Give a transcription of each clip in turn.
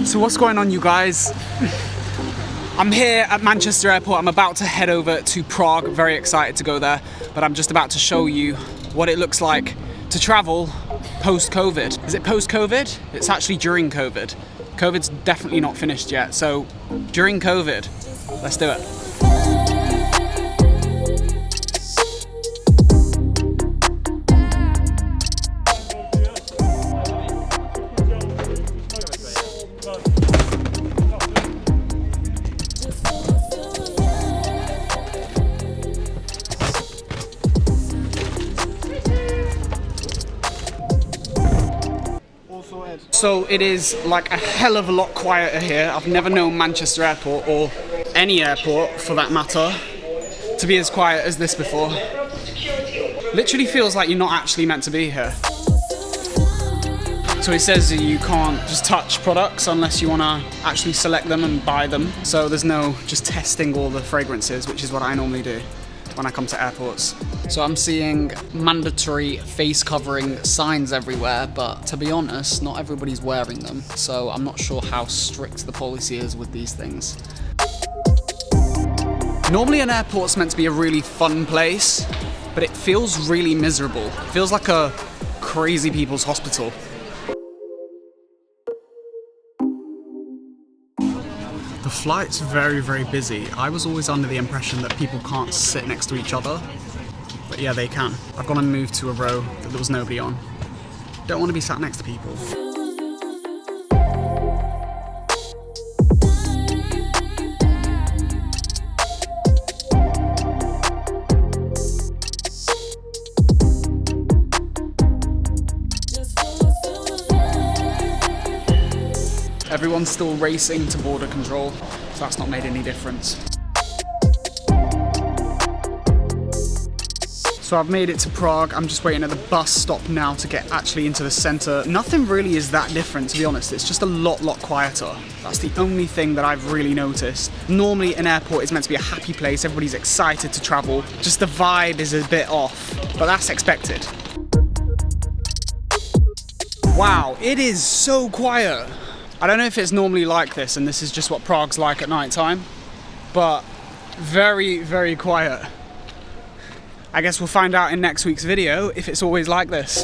So what's going on, you guys? I'm here at Manchester Airport. I'm about to head over to Prague. Very excited to go there, but I'm just about to show you what it looks like to travel post-COVID. Is it post-COVID? It's actually during COVID. COVID's definitely not finished yet, so during COVID, let's do it. So it is like a hell of a lot quieter here. I've never known Manchester Airport, or any airport for that matter, to be as quiet as this before. Literally feels like you're not actually meant to be here. So it says that you can't just touch products unless you want to actually select them and buy them. So there's no just testing all the fragrances, which is what I normally do when I come to airports. So I'm seeing mandatory face covering signs everywhere, but to be honest, not everybody's wearing them. So I'm not sure how strict the policy is with these things. Normally an airport's meant to be a really fun place, but it feels really miserable. It feels like a crazy people's hospital. The flight's very, very busy. I was always under the impression that people can't sit next to each other, but yeah, they can. I've gone and moved to a row that there was nobody on. Don't want to be sat next to people. Everyone's still racing to border control, so that's not made any difference. So I've made it to Prague. I'm just waiting at the bus stop now to get actually into the center. Nothing really is that different, to be honest. It's just a lot quieter. That's the only thing that I've really noticed. Normally an airport is meant to be a happy place. Everybody's excited to travel. Just the vibe is a bit off, but that's expected. Wow, it is so quiet. I don't know if it's normally like this and this is just what Prague's like at night time, but very, very quiet. I guess we'll find out in next week's video if it's always like this.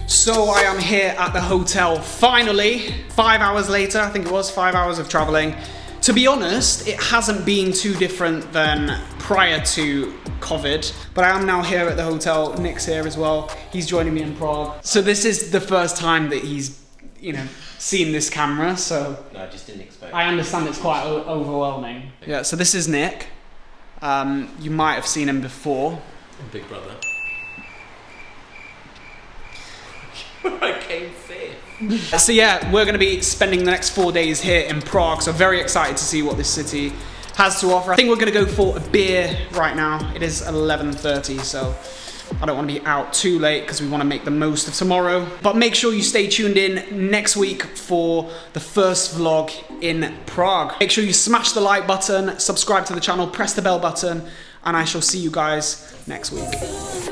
So I am here at the hotel finally, 5 hours later. I think it was 5 hours of traveling. To be honest, it hasn't been too different than prior to COVID, but I am now here at the hotel. Nick's here as well. He's joining me in Prague. So this is the first time that he's, seen this camera, so no, I just didn't expect. I understand it's quite overwhelming. Yeah, so this is Nick. You might have seen him before. Big brother. I came fifth. So yeah, we're going to be spending the next 4 days here in Prague, so very excited to see what this city has to offer. I think we're going to go for a beer right now. It is 11:30, so I don't want to be out too late because we want to make the most of tomorrow. But make sure you stay tuned in next week for the first vlog in Prague. Make sure you smash the like button, subscribe to the channel, press the bell button, and I shall see you guys next week.